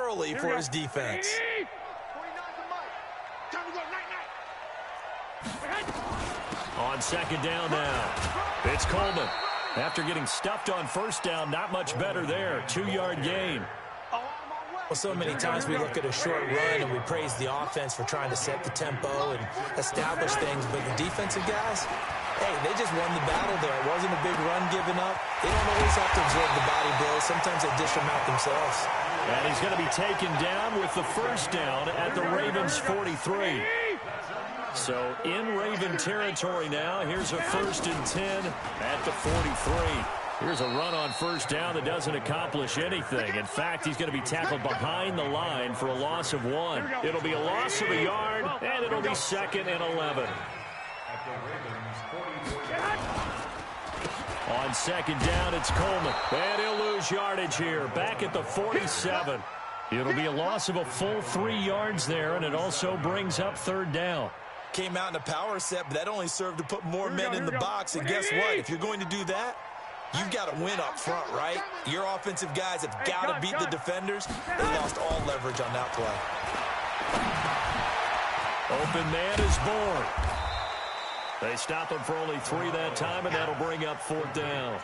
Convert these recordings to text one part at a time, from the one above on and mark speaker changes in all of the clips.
Speaker 1: early for his defense.
Speaker 2: On second down now, it's Coleman. After getting stuffed on first down, not much better there. 2-yard gain.
Speaker 1: Well, so many times we look at a short run and we praise the offense for trying to set the tempo and establish things, but the defensive guys, hey, they just won the battle there. It wasn't a big run given up. They don't always have to absorb the body blows. Sometimes they dish them out themselves.
Speaker 2: And he's going to be taken down with the first down at the Ravens' 43. So in Raven territory now. Here's a 1st and 10 at the 43. Here's a run on first down that doesn't accomplish anything. In fact, he's going to be tackled behind the line for a loss of 1. It'll be a loss of a yard, and it'll be 2nd and 11. On second down, it's Coleman. And he'll lose yardage here, back at the 47. It'll be a loss of a full 3 yards there, and it also brings up 3rd down.
Speaker 1: Came out in a power set, but that only served to put more men in the box. And guess what? If you're going to do that, you've got to win up front, right? Your offensive guys have got to beat the defenders. They lost all leverage on that play.
Speaker 2: Open man is born. They stop him for only 3 that time, and that'll bring up 4th down.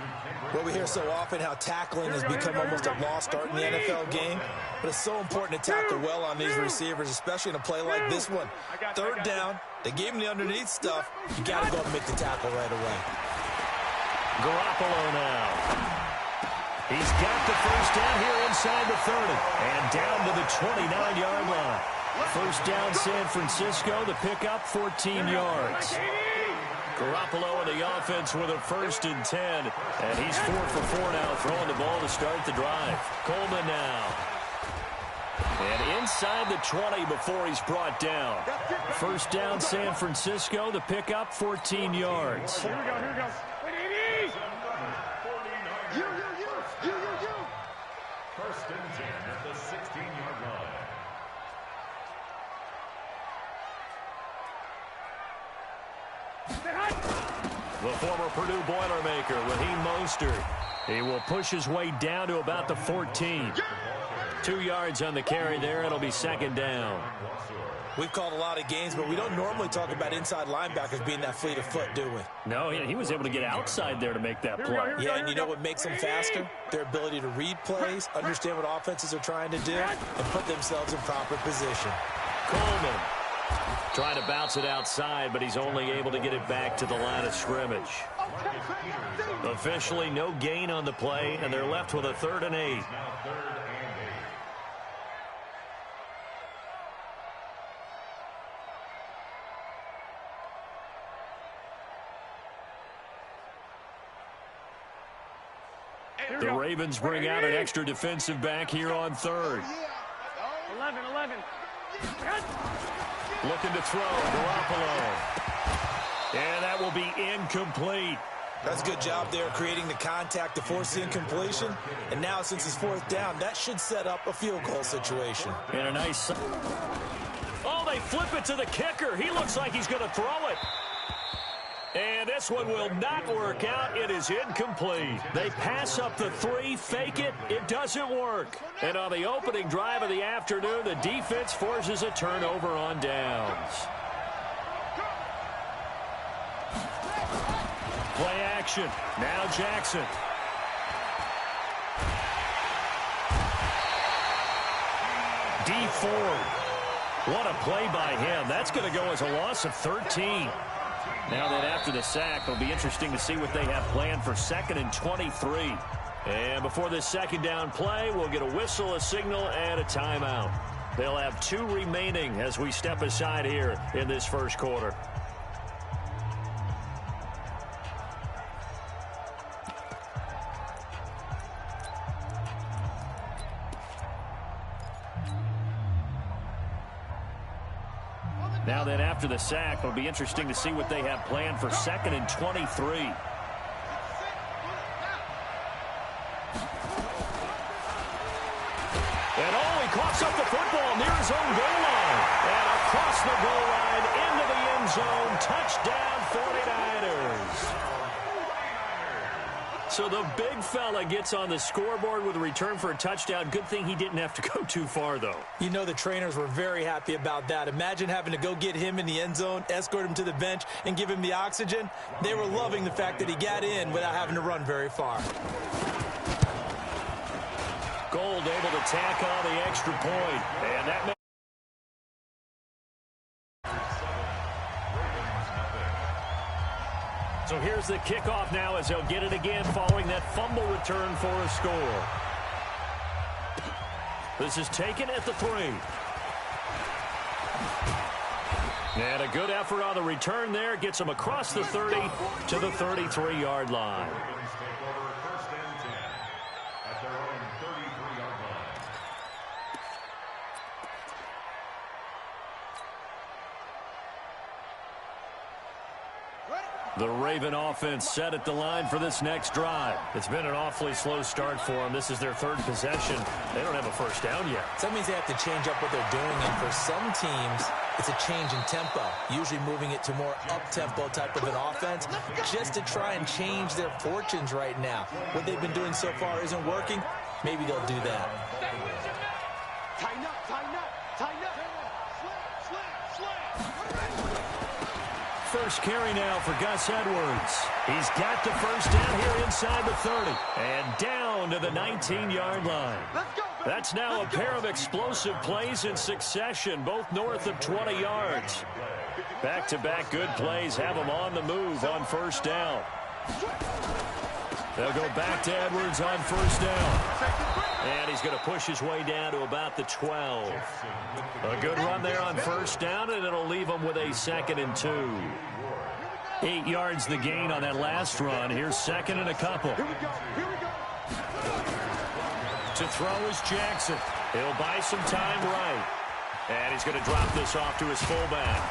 Speaker 1: Well, we hear so often how tackling has become almost a lost art in the NFL game, but it's so important to tackle well on these receivers, especially in a play like this one. 3rd down, they gave him the underneath stuff. You got to go and make the tackle right away.
Speaker 2: Garoppolo now. He's got the first down here inside the 30, and down to the 29-yard line. First down, San Francisco. The pickup, 14 yards. Garoppolo in the offense with a 1st and 10. And he's 4 for 4 now, throwing the ball to start the drive. Coleman now. And inside the 20 before he's brought down. First down, San Francisco. The pickup, 14 yards.
Speaker 3: Here we go, here we go.
Speaker 4: First and 10 at the 16-yard line.
Speaker 2: The former Purdue Boilermaker, Raheem Mostert. He will push his way down to about the 14. 2 yards on the carry there. It'll be 2nd down.
Speaker 1: We've called a lot of games, but we don't normally talk about inside linebackers being that fleet of foot, do we?
Speaker 2: No, he was able to get outside there to make that play.
Speaker 1: Yeah, and you know what makes them faster? Their ability to read plays, understand what offenses are trying to do, and put themselves in proper position.
Speaker 2: Coleman trying to bounce it outside, but he's only able to get it back to the line of scrimmage. Officially, no gain on the play, and they're left with a 3rd and 8. The Ravens bring out an extra defensive back here on 3rd.
Speaker 3: 11.
Speaker 2: Looking to throw, Garoppolo. And that will be incomplete.
Speaker 1: That's a good job there creating the contact to force the incompletion. And now since it's 4th down, that should set up a field goal situation.
Speaker 2: And a nice... Oh, they flip it to the kicker. He looks like he's going to throw it. And this one will not work out. It is incomplete. They pass up the 3, fake it. It doesn't work. And on the opening drive of the afternoon, the defense forces a turnover on downs. Play action. Now Jackson. D Ford. What a play by him. That's going to go as a loss of 13. Now that after the sack, it'll be interesting to see what they have planned for 2nd and 23. And before this 2nd down play, we'll get a whistle, a signal, and a timeout. They'll have 2 remaining as we step aside here in this first quarter. Now then, after the sack, it'll be interesting to see what they have planned for 2nd and 23. And he coughs up the football near his own goal line. And across the goal line, into the end zone, touchdown 49ers. So the big fella gets on the scoreboard with a return for a touchdown. Good thing he didn't have to go too far, though.
Speaker 1: You know the trainers were very happy about that. Imagine having to go get him in the end zone, escort him to the bench, and give him the oxygen. They were loving the fact that he got in without having to run very far.
Speaker 2: Gold able to tack on the extra point. And that makes So here's the kickoff now as they'll get it again following that fumble return for a score. This is taken at the 3. And a good effort on the return there. Gets them across the 30 to the 33-yard line. The Raven offense set at the line for this next drive. It's been an awfully slow start for them. This is their 3rd possession. They don't have a first down yet.
Speaker 1: So that means they have to change up what they're doing, and for some teams, it's a change in tempo, usually moving it to more up-tempo type of an offense just to try and change their fortunes right now. What they've been doing so far isn't working. Maybe they'll do that.
Speaker 3: Tighten up, tighten up, tighten up.
Speaker 2: First carry now for Gus Edwards. He's got the first down here inside the 30 and down to the 19-yard line. That's now a pair of explosive plays in succession, both north of 20 yards. Back-to-back good plays have them on the move on first down. They'll go back to Edwards on first down. And he's going to push his way down to about the 12. A good run there on first down, and it'll leave him with a 2nd and 2. 8 yards the gain on that last run. Here's 2nd and a couple. To throw is Jackson. He'll buy some time right. And he's going to drop this off to his fullback.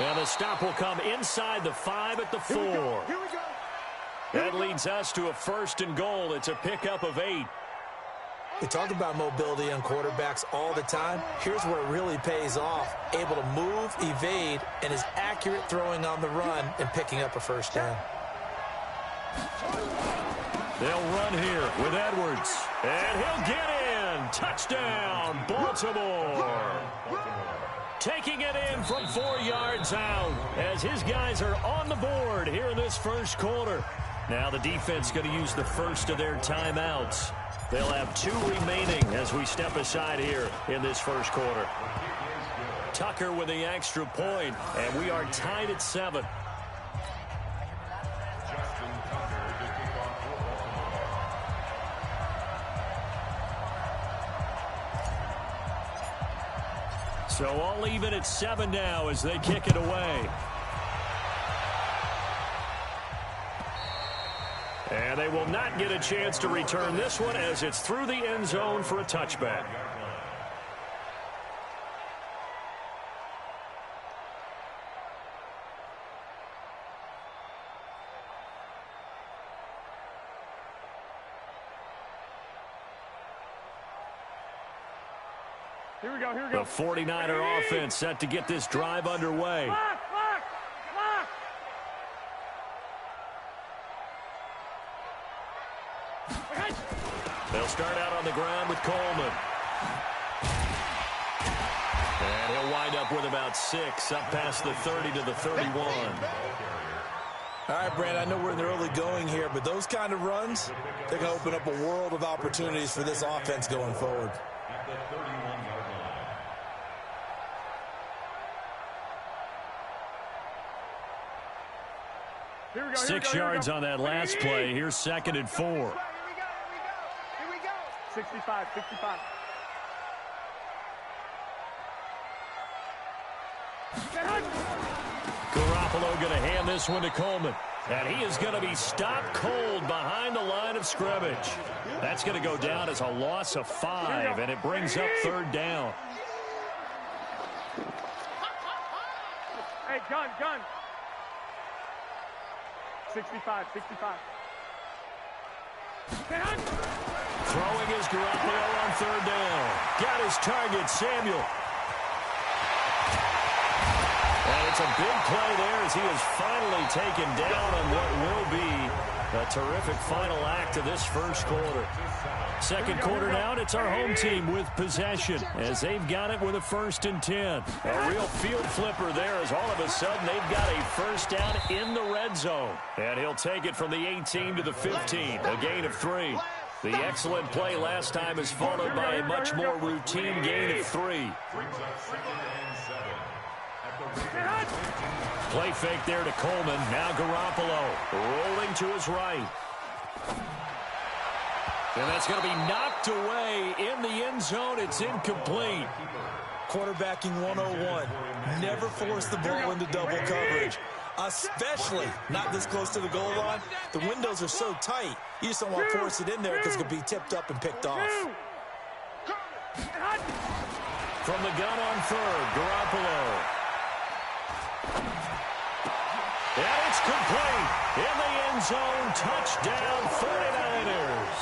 Speaker 2: And the stop will come inside the 5 at the 4. That leads us to a 1st and goal. It's a pickup of 8.
Speaker 1: We talk about mobility on quarterbacks all the time. Here's where it really pays off. Able to move, evade, and is accurate throwing on the run and picking up a first down.
Speaker 2: They'll run here with Edwards. And he'll get in. Touchdown, Baltimore. Taking it in from 4 yards out as his guys are on the board here in this first quarter. Now the defense going to use the first of their timeouts. They'll have 2 remaining as we step aside here in this first quarter. Tucker with the extra point, and we are tied at 7. So all even at 7 now as they kick it away. And they will not get a chance to return this one as it's through the end zone for a touchback.
Speaker 3: Here we go, here we go.
Speaker 2: The 49er offense set to get this drive underway.
Speaker 3: Lock.
Speaker 2: They'll start out on the ground with Coleman. And he'll wind up with about 6 up past the 30 to the 31.
Speaker 1: All right, Brand, I know we're in the early going here, but those kind of runs, they're going to open up a world of opportunities for this offense going forward.
Speaker 4: At the 31-yard line.
Speaker 2: 6 yards on that last play. Here's 2nd and 4.
Speaker 3: Here we go. 65.
Speaker 2: Garoppolo going to hand this one to Coleman. And he is going to be stopped cold behind the line of scrimmage. That's going to go down as a loss of 5, and it brings up 3rd down.
Speaker 3: Hey, gun. 65.
Speaker 2: Throwing is Garoppolo on 3rd down. Got his target, Samuel. And it's a big play there as he is finally taken down on what will be A terrific final act of this first quarter. Second quarter now, and it's our home team with possession as they've got it with a 1st and 10. A real field flipper there as all of a sudden they've got a first down in the red zone. And he'll take it from the 18 to the 15, a gain of 3. The excellent play last time is followed by a much more routine gain of 3. Play fake there to Coleman. Now Garoppolo rolling to his right. And that's going to be knocked away in the end zone. It's incomplete.
Speaker 1: Quarterbacking 101. Never force the ball into double coverage, especially not this close to the goal line. The windows are so tight, you just don't want to force it in there because it could be tipped up and picked off.
Speaker 2: From the gun on 3rd, Garoppolo. And it's complete. In the end zone, touchdown 49ers.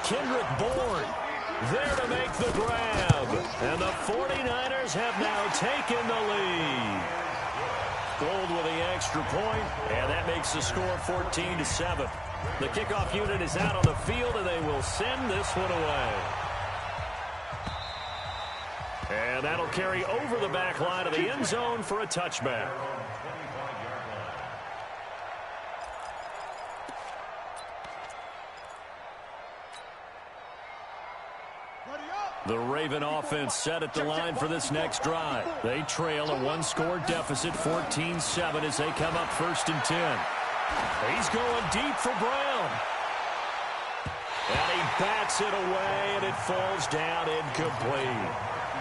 Speaker 2: Kendrick Bourne there to make the grab. And the 49ers have now taken the lead. Gold with the extra point, and that makes the score 14-7. The kickoff unit is out on the field, and they will send this one away. And that'll carry over the back line of the end zone for a touchback. The Raven offense set at the line for this next drive. They trail a one-score deficit, 14-7, as they come up 1st and 10. He's going deep for Brown. And he bats it away, and it falls down incomplete.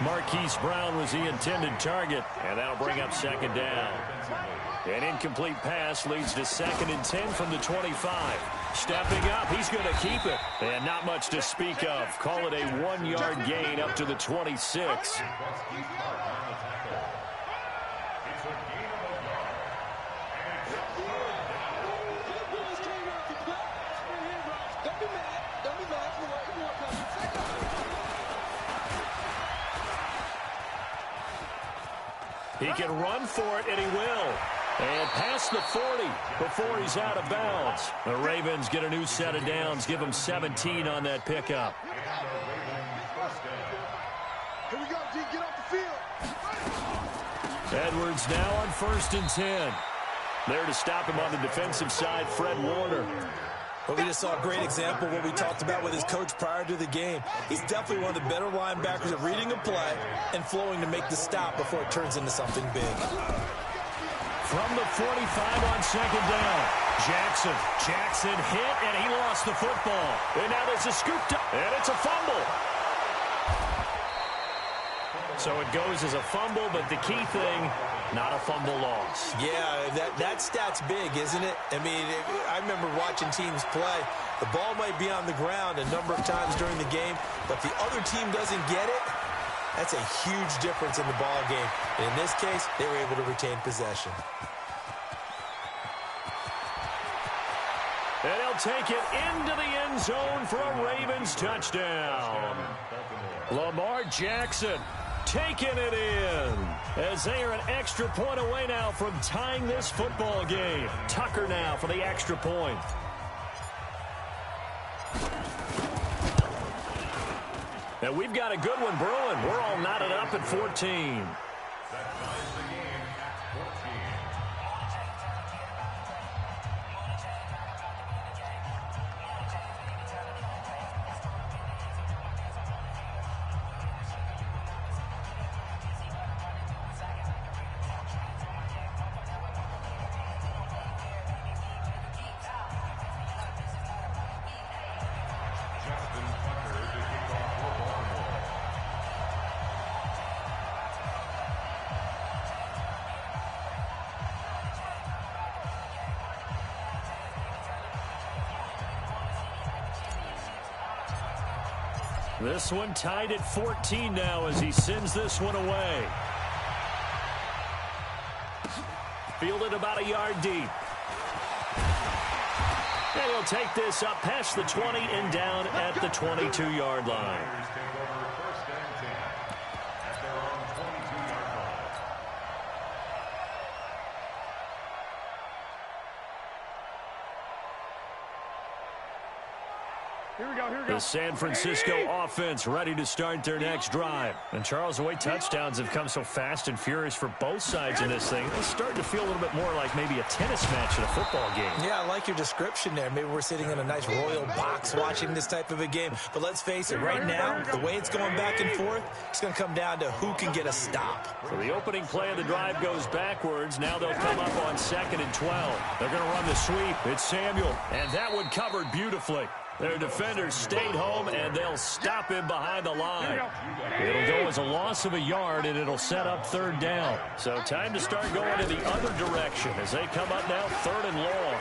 Speaker 2: Marquise Brown was the intended target, and that'll bring up 2nd down. An incomplete pass leads to 2nd and 10 from the 25. Stepping up, he's going to keep it. And not much to speak of. Call it a 1-yard gain up to the 26. He can run for it, and he will. And past the 40 before he's out of bounds. The Ravens get a new set of downs. Give them 17 on that pickup.
Speaker 3: Here we go, G. Get off the field.
Speaker 2: Edwards now on 1st and 10. There to stop him on the defensive side, Fred Warner.
Speaker 1: But we just saw a great example of what we talked about with his coach prior to the game. He's definitely one of the better linebackers at reading a play and flowing to make the stop before it turns into something big.
Speaker 2: From the 45 on 2nd down. Jackson hit, and he lost the football. And now there's a scoop, and it's a fumble. So it goes as a fumble, but the key thing, not a fumble loss.
Speaker 1: Yeah, that stat's big, isn't it? I mean, I remember watching teams play. The ball might be on the ground a number of times during the game, but if the other team doesn't get it, that's a huge difference in the ball game. And in this case, they were able to retain possession.
Speaker 2: And he'll take it into the end zone for a Ravens touchdown. Lamar Jackson taking it in as they are an extra point away now from tying this football game. Tucker now for the extra point. And we've got a good one brewing. We're all knotted up at 14. This one tied at 14 now as he sends this one away. Fielded about a yard deep. And he'll take this up past the 20 and down at the 22-yard line. The San Francisco offense ready to start their next drive. And Charles, the way touchdowns have come so fast and furious for both sides in this thing, it's starting to feel a little bit more like maybe a tennis match in a football game.
Speaker 1: Yeah, I like your description there. Maybe we're sitting in a nice royal box watching this type of a game. But let's face it, right now, the way it's going back and forth, it's going to come down to who can get a stop.
Speaker 2: So the opening play of the drive goes backwards. Now they'll come up on 2nd and 12. They're going to run the sweep. It's Samuel. And that one covered beautifully. Their defenders stayed home, and they'll stop him behind the line. It'll go as a loss of a yard, and it'll set up 3rd down. So time to start going in the other direction as they come up now 3rd and long.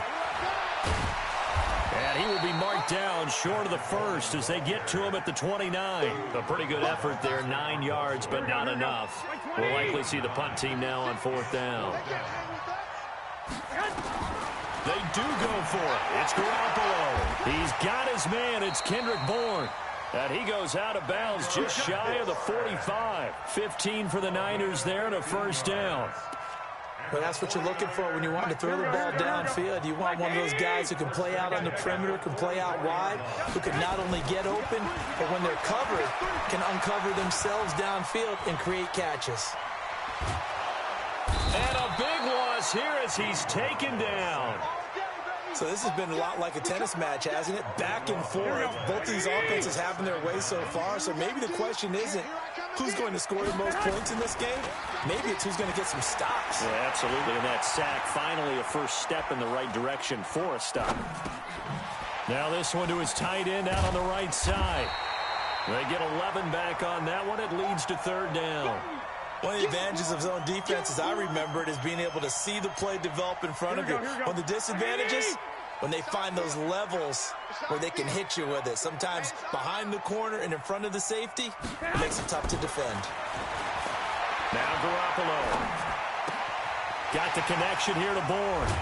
Speaker 2: And he will be marked down short of the first as they get to him at the 29. A pretty good effort there, 9 yards, but not enough. We'll likely see the punt team now on 4th down. They do go for it. It's Garoppolo. He's got his man. It's Kendrick Bourne. And he goes out of bounds just shy of the 45. 15 for the Niners there and a 1st down.
Speaker 1: Well, that's what you're looking for when you want to throw the ball downfield. You want one of those guys who can play out on the perimeter, can play out wide, who can not only get open, but when they're covered, can uncover themselves downfield and create catches.
Speaker 2: And a big loss here as he's taken down.
Speaker 1: So this has been a lot like a tennis match, hasn't it? Back and forth. Both these offenses having their way so far. So maybe the question isn't who's going to score the most points in this game. Maybe it's who's going to get some stops.
Speaker 2: Yeah, absolutely. And that sack, finally a first step in the right direction for a stop. Now this one to his tight end out on the right side. They get 11 back on that one. It leads to 3rd down.
Speaker 1: One of the advantages of zone defense, as I remember it, is being able to see the play develop in front of you. One of the disadvantages, when they find those levels where they can hit you with it. Sometimes behind the corner and in front of the safety, it makes it tough to defend.
Speaker 2: Now Garoppolo. Got the connection here to Bourne.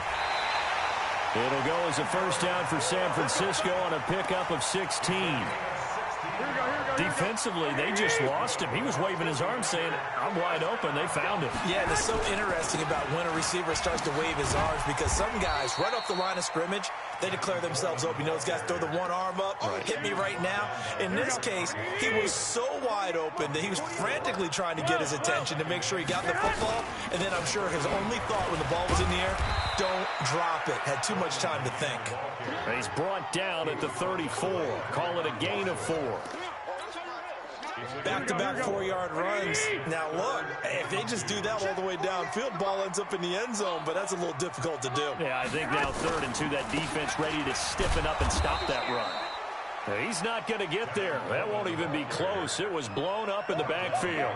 Speaker 2: It'll go as a 1st down for San Francisco on a pickup of 16. Defensively, they just lost him. He was waving his arms saying, I'm wide open. They found him.
Speaker 1: Yeah, and it's so interesting about when a receiver starts to wave his arms because some guys, right off the line of scrimmage, they declare themselves open. You know, those guys throw the one arm up, hit me right now. In this case, he was so wide open that he was frantically trying to get his attention to make sure he got the football. And then I'm sure his only thought when the ball was in the air, don't drop it. Had too much time to think.
Speaker 2: And he's brought down at the 34. Call it a gain of 4.
Speaker 1: Back-to-back 4-yard runs. Now, look, if they just do that all the way downfield, ball ends up in the end zone, but that's a little difficult to do.
Speaker 2: Yeah, I think now 3rd and 2, that defense ready to stiffen up and stop that run. He's not going to get there. That won't even be close. It was blown up in the backfield.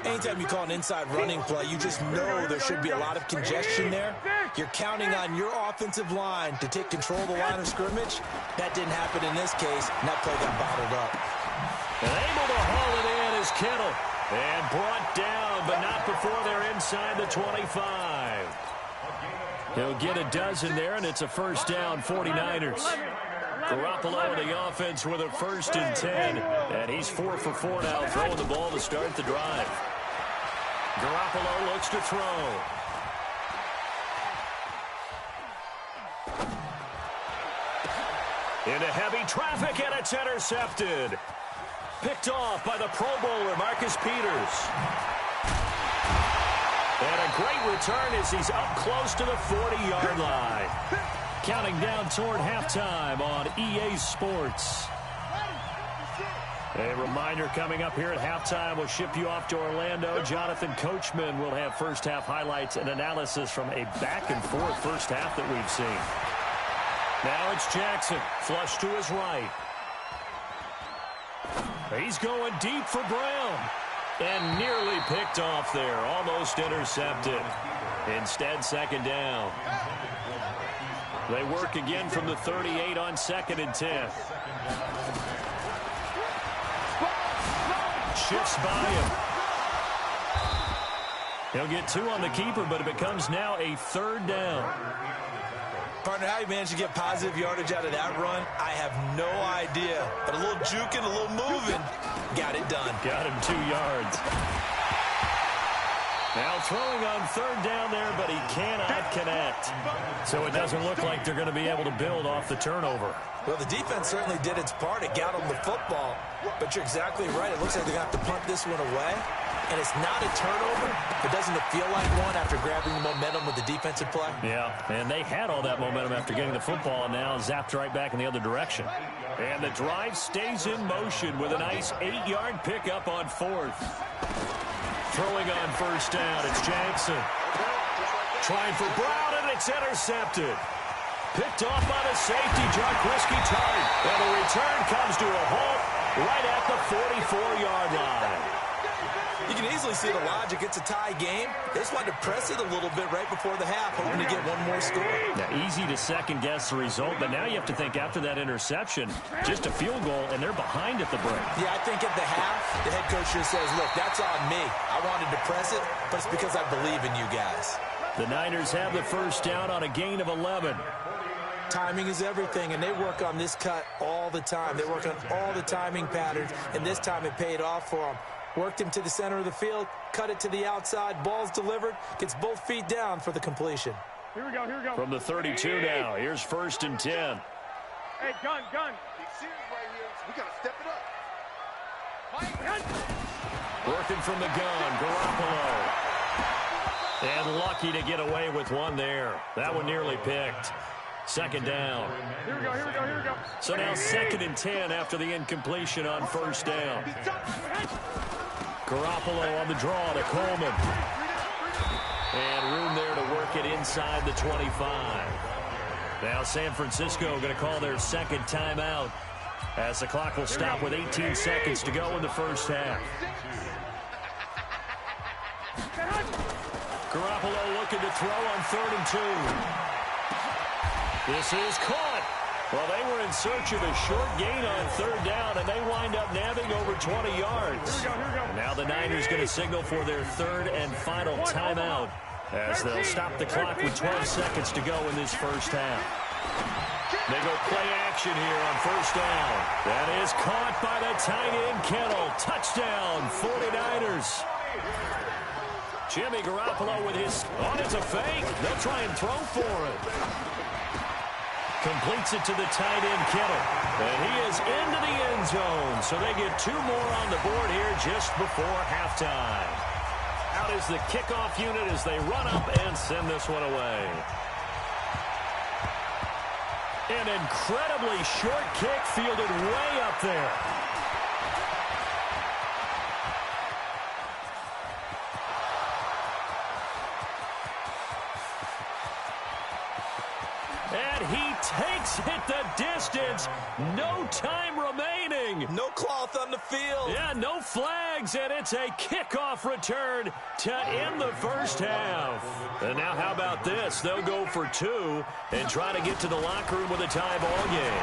Speaker 1: Anytime you call an inside running play, you just know there should be a lot of congestion there. You're counting on your offensive line to take control of the line of scrimmage. That didn't happen in this case, and that play got bottled up.
Speaker 2: And able to haul it in is Kittle. And brought down, but not before they're inside the 25. He'll get a dozen there, and it's a 1st down, 49ers. Garoppolo in the offense with a 1st and 10. And he's 4 for 4 now, throwing the ball to start the drive. Garoppolo looks to throw. Into heavy traffic, and it's intercepted. Picked off by the Pro Bowler, Marcus Peters. And a great return as he's up close to the 40-yard line. Counting down toward halftime on EA Sports. A reminder coming up here at halftime, we'll ship you off to Orlando. Jonathan Coachman will have first-half highlights and analysis from a back-and-forth first half that we've seen. Now it's Jackson, flush to his right. He's going deep for Brown. And nearly picked off there. Almost intercepted. Instead, 2nd down. They work again from the 38 on 2nd and 10. Shifts by him. He'll get 2 on the keeper, but it becomes now a 3rd down.
Speaker 1: Partner, how you managed to get positive yardage out of that run, I have no idea. But a little juking, a little moving, got it done.
Speaker 2: Got him 2 yards. Now throwing on third down there, but he cannot connect. So it doesn't look like they're going to be able to build off the turnover.
Speaker 1: Well, the defense certainly did its part. It got them the football. But you're exactly right. It looks like they're going to have to punt this one away. And it's not a turnover, but doesn't it feel like one after grabbing the momentum with the defensive play?
Speaker 2: Yeah, and they had all that momentum after getting the football and now zapped right back in the other direction. And the drive stays in motion with a nice 8-yard pickup on fourth. Throwing on first down, it's Jackson. Trying for Brown, and it's intercepted. Picked off by the safety, Jarquiski Tart. And the return comes to a halt right at the 44-yard line.
Speaker 1: You can easily see the logic. It's a tie game. They just wanted to press it a little bit right before the half, hoping to get one more score.
Speaker 2: Now, easy to second-guess the result, but now you have to think after that interception, just a field goal, and they're behind at the break.
Speaker 1: Yeah, I think at the half, the head coach just says, look, that's on me. I wanted to press it, but it's because I believe in you guys.
Speaker 2: The Niners have the first down on a gain of 11.
Speaker 1: Timing is everything, and they work on this cut all the time. They work on all the timing patterns, and this time it paid off for them. Worked him to the center of the field, cut it to the outside, ball's delivered, gets both feet down for the completion.
Speaker 3: Here we go, here we go.
Speaker 2: From the 32 now, here's 1st and 10.
Speaker 3: Hey, gun. Big series right here, so we got to step it up.
Speaker 2: Working from the gun, Garoppolo. And lucky to get away with one there. That one nearly picked. 2nd down.
Speaker 3: Here we go.
Speaker 2: So now 2nd and 10 after the incompletion on first down. Garoppolo on the draw to Coleman. And room there to work it inside the 25. Now San Francisco going to call their 2nd timeout as the clock will stop with 18 seconds to go in the first half. Garoppolo looking to throw on 3rd and 2. This is caught. Well, they were in search of a short gain on 3rd down, and they wind up nabbing over 20 yards.
Speaker 3: Here we go.
Speaker 2: And now the Niners going to signal for their 3rd and final timeout as they'll stop the clock with 12 seconds to go in this first half. They go play action here on first down. That is caught by the tight end Kittle. Touchdown, 49ers. Jimmy Garoppolo with his, it's a fake. They'll try and throw for it. Completes it to the tight end Kittle. And he is into the end zone. So they get 2 more on the board here just before halftime. Out is the kickoff unit as they run up and send this one away. An incredibly short kick fielded way up there. And he takes it the distance. No time remaining.
Speaker 1: No cloth on the field.
Speaker 2: Yeah, no flags, and it's a kickoff return to end the first half. And now how about this? They'll go for 2 and try to get to the locker room with a tie ball game.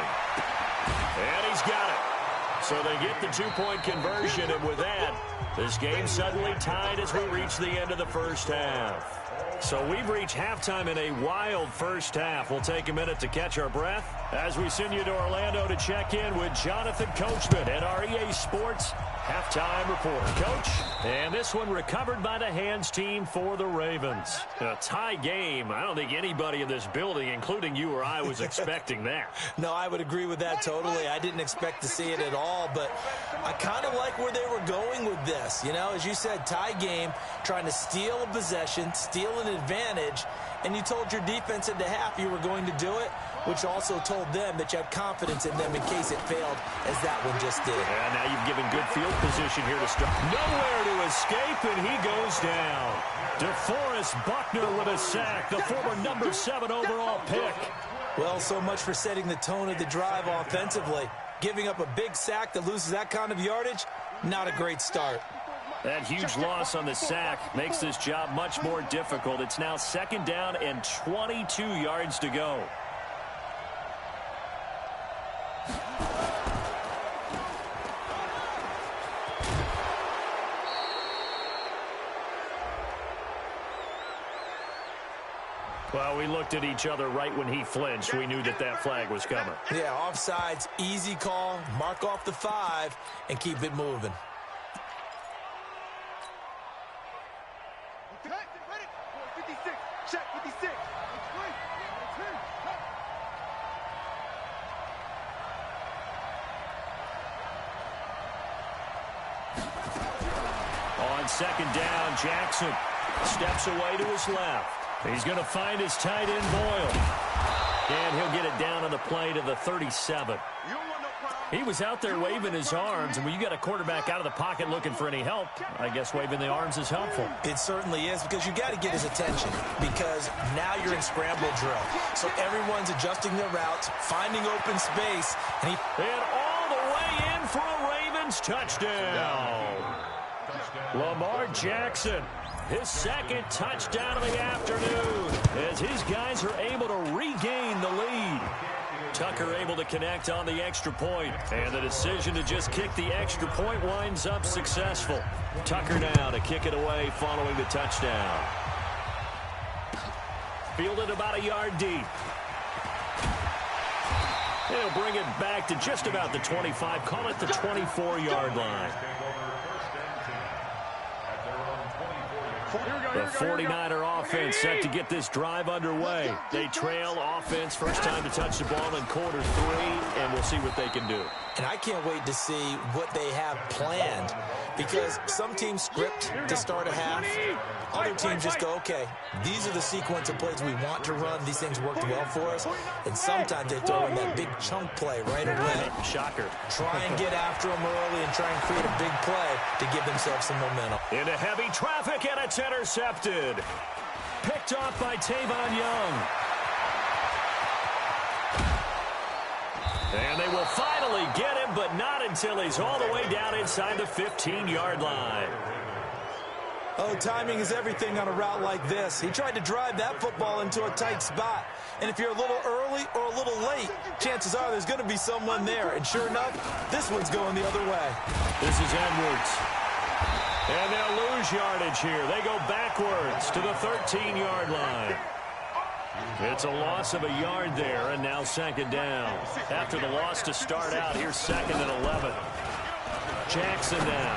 Speaker 2: And he's got it. So they get the 2-point conversion, and with that, this game suddenly tied as we reach the end of the first half. So we've reached halftime in a wild first half. We'll take a minute to catch our breath as we send you to Orlando to check in with Jonathan Coachman at our EA Sports halftime report. Coach, and this one recovered by the hands team for the Ravens. A tie game. I don't think anybody in this building, including you or I, was expecting that.
Speaker 1: No, I would agree with that totally. I didn't expect to see it at all, but I kind of like where they were going with this. You know, as you said, tie game, trying to steal a possession, steal an advantage, and you told your defense at the half you were going to do it, which also told them that you had confidence in them in case it failed, as that one just did.
Speaker 2: And now you've given good field position here to start. Nowhere to escape, and he goes down. DeForest Buckner with a sack, the former number 7 overall pick.
Speaker 1: Well, so much for setting the tone of the drive offensively. Giving up a big sack that loses that kind of yardage, not a great start.
Speaker 2: That huge loss on the sack makes this job much more difficult. It's now 2nd down and 22 yards to go. Well, we looked at each other right when he flinched. We knew that that flag was coming.
Speaker 1: Yeah, offsides, easy call, mark off the 5, and keep it moving.
Speaker 3: Ready? 56. Check 56.
Speaker 2: On second down, Jackson steps away to his left. He's going to find his tight end, Boyle. And he'll get it down on the play to the 37. He was out there waving his arms, and when you got a quarterback out of the pocket looking for any help, I guess waving the arms is helpful.
Speaker 1: It certainly is, because you got to get his attention, because now you're in scramble drill. So everyone's adjusting their routes, finding open space, and
Speaker 2: all the way in for a Ravens touchdown. Lamar Jackson, his second touchdown of the afternoon, as his guys are able to regain the lead. Tucker able to connect on the extra point, and the decision to just kick the extra point winds up successful. Tucker now to kick it away following the touchdown. Fielded about a yard deep. He'll bring it back to just about the 25, call it the 24-yard line. The 49er offense set to get this drive underway. They trail offense, first time to touch the ball in quarter 3, and we'll see what they can do.
Speaker 1: And I can't wait to see what they have planned, because some teams script to start a half. Other teams just go, okay, these are the sequence of plays we want to run. These things worked well for us. And sometimes they throw in that big chunk play right away.
Speaker 2: Shocker.
Speaker 1: Try and get after them early and try and create a big play to give themselves some momentum.
Speaker 2: Into heavy traffic, and it's intercepted. Picked off by Tavon Young. And they will finally get him, but not until he's all the way down inside the 15-yard line.
Speaker 1: Oh, timing is everything on a route like this. He tried to drive that football into a tight spot. And if you're a little early or a little late, chances are there's going to be someone there. And sure enough, this one's going the other way.
Speaker 2: This is Edwards. And they'll lose yardage here. They go backwards to the 13-yard line. It's a loss of a yard there, and now second down. After the loss to start out, here's second and 11. Jackson now.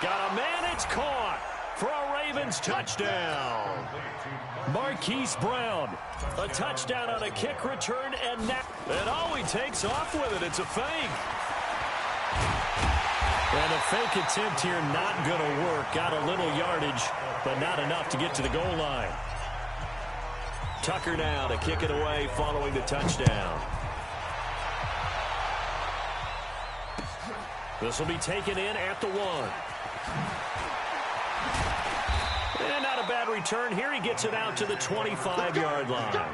Speaker 2: Got a man, it's caught for a Ravens touchdown. Marquise Brown, a touchdown on a kick return, and he takes off with it. It's a fake. And a fake attempt here not going to work. Got a little yardage, but not enough to get to the goal line. Tucker now to kick it away following the touchdown. This will be taken in at the 1. And not a bad return here. He gets it out to the 25-yard line.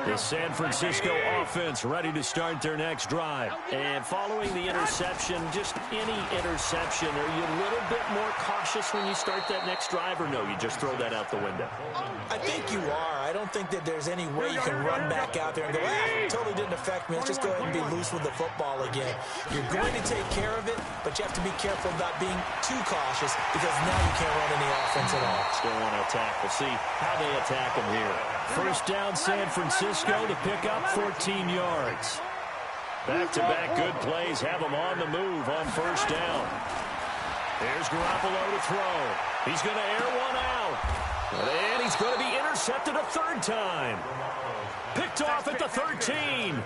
Speaker 2: The San Francisco offense ready to start their next drive. And following the interception, just any interception, are you a little bit more cautious when you start that next drive, or no, you just throw that out the window?
Speaker 1: I think you are. I don't think that there's any way you can run back out there and go, it totally didn't affect me. Let's just go ahead and be loose with the football again. You're going to take care of it, but you have to be careful about being too cautious, because now you can't run any offense at all.
Speaker 2: Still want to attack. We'll see how they attack them here. First down, San Francisco to pick up 14 yards. Back-to-back good plays have them on the move on first down. There's Garoppolo to throw. He's going to air one out. And he's going to be intercepted a third time. Picked off at the 13.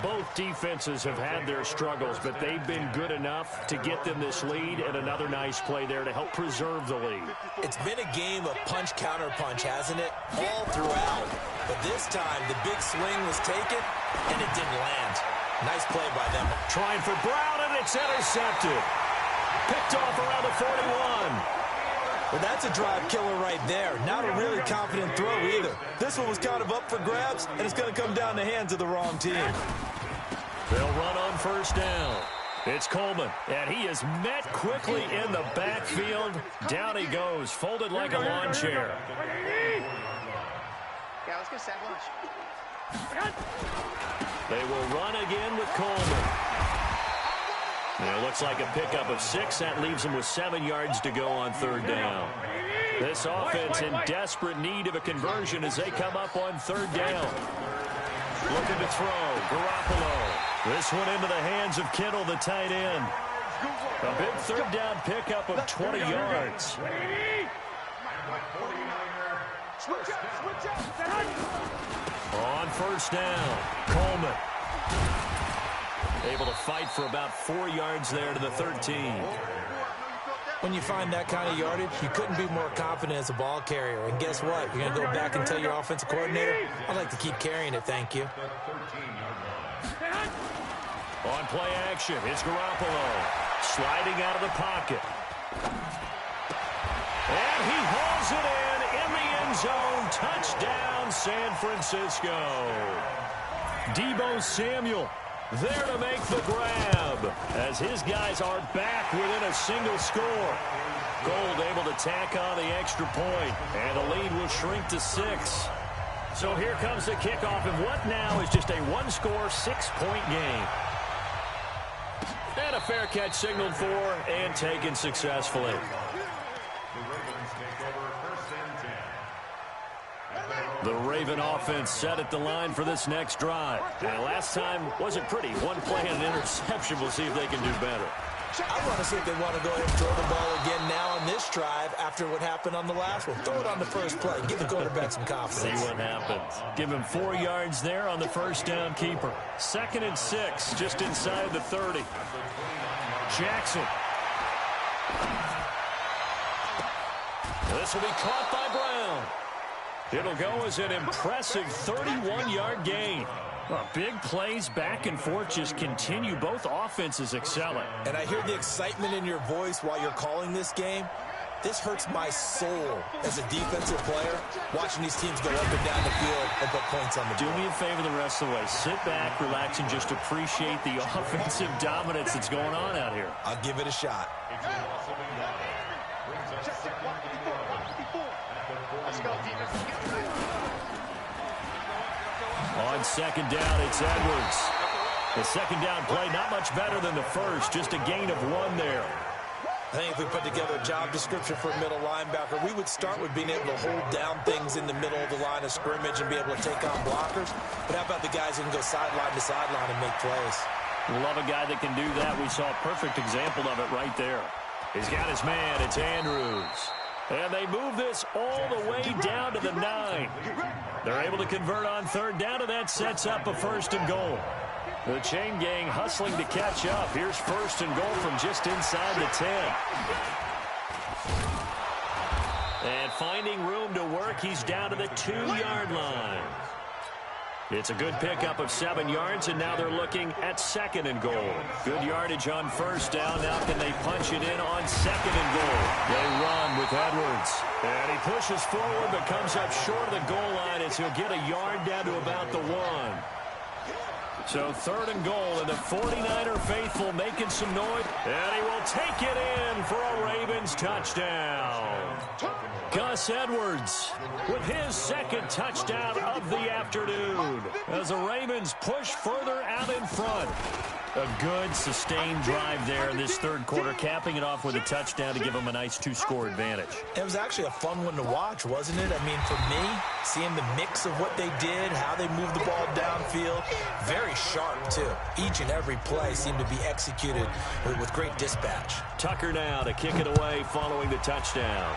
Speaker 2: Both defenses have had their struggles, but they've been good enough to get them this lead, and another nice play there to help preserve the lead.
Speaker 1: It's been a game of punch-counter-punch, hasn't it? All throughout. But this time, the big swing was taken, and it didn't land. Nice play by them.
Speaker 2: Trying for Brown, and it's intercepted. Picked off around the 41.
Speaker 1: Well, that's a drive killer right there. Not a really confident throw either. This one was kind of up for grabs, and it's going to come down the hands of the wrong team.
Speaker 2: They'll run on first down. It's Coleman, and he is met quickly in the backfield. Down he goes, folded like a lawn chair.
Speaker 5: Yeah, let's get a sack lunch.
Speaker 2: They will run again with Coleman. It looks like a pickup of 6. That leaves them with 7 yards to go on third down. This offense in desperate need of a conversion as they come up on third down. Looking to throw. Garoppolo. This one into the hands of Kittle, the tight end. A big third down pickup of 20 yards.
Speaker 3: Switch out.
Speaker 2: On first down, Coleman. Able to fight for about 4 yards there to the 13.
Speaker 1: When you find that kind of yardage, you couldn't be more confident as a ball carrier. And guess what? You're going to go back and tell your offensive coordinator, I'd like to keep carrying it, thank you.
Speaker 2: On play action, it's Garoppolo. Sliding out of the pocket. And he hauls it in the end zone. Touchdown, San Francisco. Deebo Samuel there to make the grab as his guys are back within a single score. Gold able to tack on the extra point, and the lead will shrink to 6. So here comes the kickoff of what now is just a one-score, 6-point game. And a fair catch signaled for and taken successfully. The Raven offense set at the line for this next drive. And last time wasn't pretty. One play and an interception. We'll see if they can do better.
Speaker 1: I want to see if they want to go ahead and throw the ball again now on this drive after what happened on the last one. Throw it on the first play. Give the quarterback some confidence.
Speaker 2: See what happens. Give him 4 yards there on the first down keeper. 2nd and 6, just inside the 30. Jackson. This will be caught by Brown. It'll go as an impressive 31-yard gain. Well, big plays back and forth just continue. Both offenses excelling.
Speaker 1: And I hear the excitement in your voice while you're calling this game. This hurts my soul as a defensive player, watching these teams go up and down the field and put points on the board.
Speaker 2: Do me a favor the rest of the way. Sit back, relax, and just appreciate the offensive dominance that's going on out here.
Speaker 1: I'll give it a shot.
Speaker 5: Let's go, defense.
Speaker 2: On second down, it's Edwards. The second down play, not much better than the first, just a gain of 1 there.
Speaker 1: I think if we put together a job description for a middle linebacker, we would start with being able to hold down things in the middle of the line of scrimmage and be able to take on blockers. But how about the guys who can go sideline to sideline and make plays?
Speaker 2: Love a guy that can do that. We saw a perfect example of it right there. He's got his man. It's Andrews. And they move this all the way down to the 9. They're able to convert on third down, and that sets up a 1st and goal. The chain gang hustling to catch up. Here's 1st and goal from just inside the 10. And finding room to work, he's down to the 2-yard line. It's a good pickup of 7 yards, and now they're looking at 2nd and goal. Good yardage on first down. Now can they punch it in on 2nd and goal? They run with Edwards. And he pushes forward, but comes up short of the goal line as he'll get a yard down to about the 1. So 3rd and goal, and the 49er faithful making some noise. And he will take it in for a Ravens touchdown. Gus Edwards with his 2nd touchdown of the afternoon as the Ravens push further out in front. A good, sustained drive there in this 3rd quarter, capping it off with a touchdown to give them a nice 2-score advantage.
Speaker 1: It was actually a fun one to watch, wasn't it? I mean, for me, seeing the mix of what they did, how they moved the ball downfield, very sharp, too. Each and every play seemed to be executed with great dispatch.
Speaker 2: Tucker now to kick it away following the touchdown.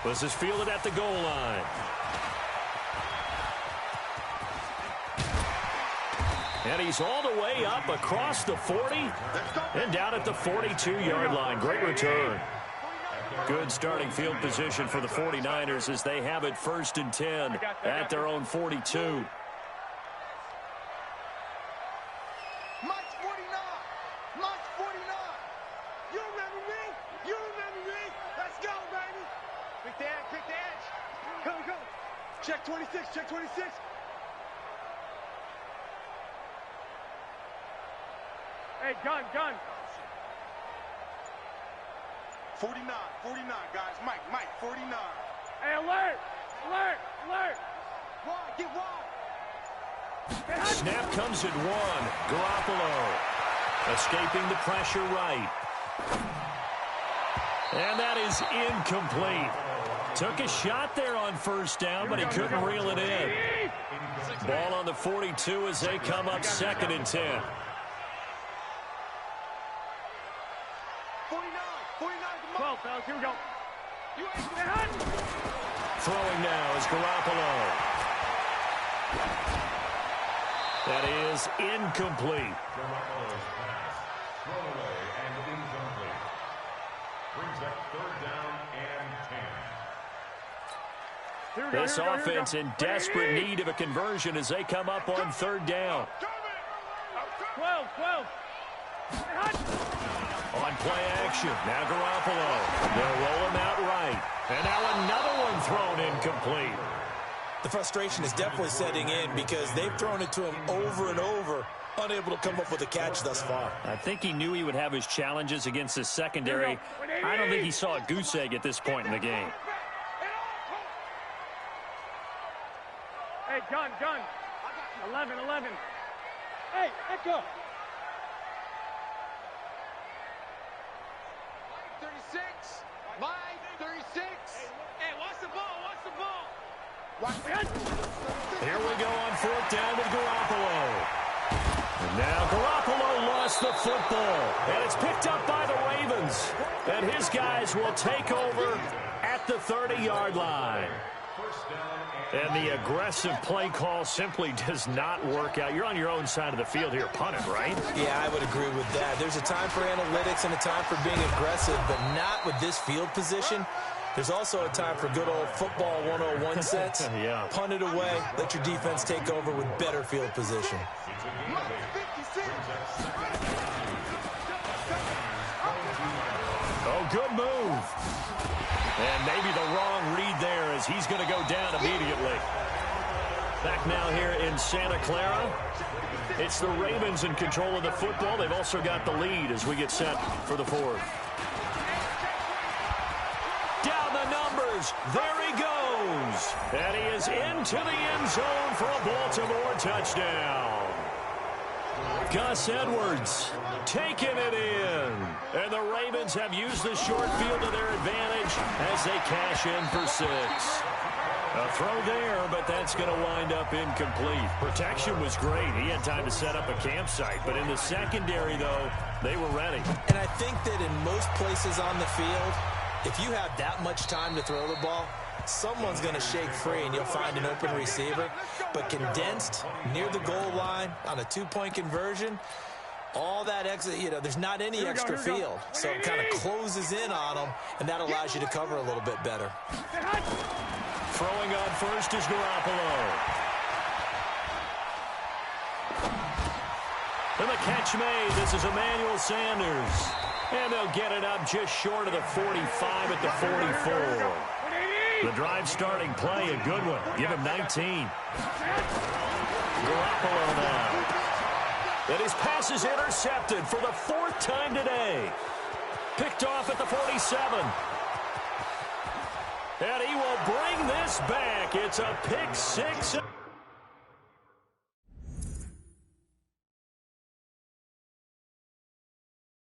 Speaker 2: This is fielded at the goal line. And he's all the way up across the 40 and down at the 42-yard line. Great return. Good starting field position for the 49ers as they have it 1st and 10 at their own 42.
Speaker 3: Mike's 49. Mike's 49. You remember me? You remember me? Let's go, baby.
Speaker 5: Quick the edge, quick the edge.
Speaker 3: Come. Check 26, check 26.
Speaker 5: Hey, gun.
Speaker 3: 49, guys. Mike, 49.
Speaker 5: Hey, alert.
Speaker 3: Wide, get wide.
Speaker 2: Snap comes at 1. Garoppolo escaping the pressure right. And that is incomplete. Took a shot there on first down, but he couldn't reel it in. Ball on the 42 as they come up 2nd and 10.
Speaker 5: 12, fellas, here we go. You ain't
Speaker 2: Throwing now is Garoppolo. That is incomplete.
Speaker 4: Garoppolo's pass. Throwaway and incomplete. Brings up third down and 10.
Speaker 2: This offense in desperate need of a conversion as they come up on third down.
Speaker 5: 12.
Speaker 2: On play action, now Garoppolo. They'll roll him out right. And now another one thrown incomplete.
Speaker 1: The frustration is definitely setting in because they've thrown it to him over and over, unable to come up with a catch thus far.
Speaker 2: I think he knew he would have his challenges against his secondary. I don't think he saw a goose egg at this point in the game.
Speaker 5: Hey, gun. 11. Hey, echo. 36. Mike, 36. Hey, watch the ball.
Speaker 2: Here we go on fourth down with Garoppolo. And now Garoppolo lost the football. And it's picked up by the Ravens. And his guys will take over at the 30-yard line. And the aggressive play call simply does not work out. You're on your own side of the field here. Punt it, right?
Speaker 1: Yeah, I would agree with that. There's a time for analytics and a time for being aggressive, but not with this field position. There's also a time for good old football 101 sense.
Speaker 2: Yeah.
Speaker 1: Punt it away. Let your defense take over with better field position.
Speaker 2: Oh, good move. And maybe the wrong read there as he's going to go down immediately. Back now here in Santa Clara. It's the Ravens in control of the football. They've also got the lead as we get set for the fourth. Down the numbers. There he goes. And he is into the end zone for a Baltimore touchdown. Gus Edwards taking it in. And the Ravens have used the short field to their advantage as they cash in for 6. A throw there, but that's going to wind up incomplete. Protection was great. He had time to set up a campsite. But in the secondary, though, they were ready.
Speaker 1: And I think that in most places on the field, if you have that much time to throw the ball, someone's going to shake free and you'll find an open receiver. But condensed near the goal line on a 2-point conversion, all that extra, there's not any extra field. So it kind of closes in on them, and that allows you to cover a little bit better.
Speaker 2: Throwing on first is Garoppolo. And the catch made. This is Emmanuel Sanders. And they'll get it up just short of the 45 at the 44. The drive starting play, a good one. Give him 19. Garoppolo now. And his pass is intercepted for the 4th time today. Picked off at the 47. And he will bring this back. It's a pick 6.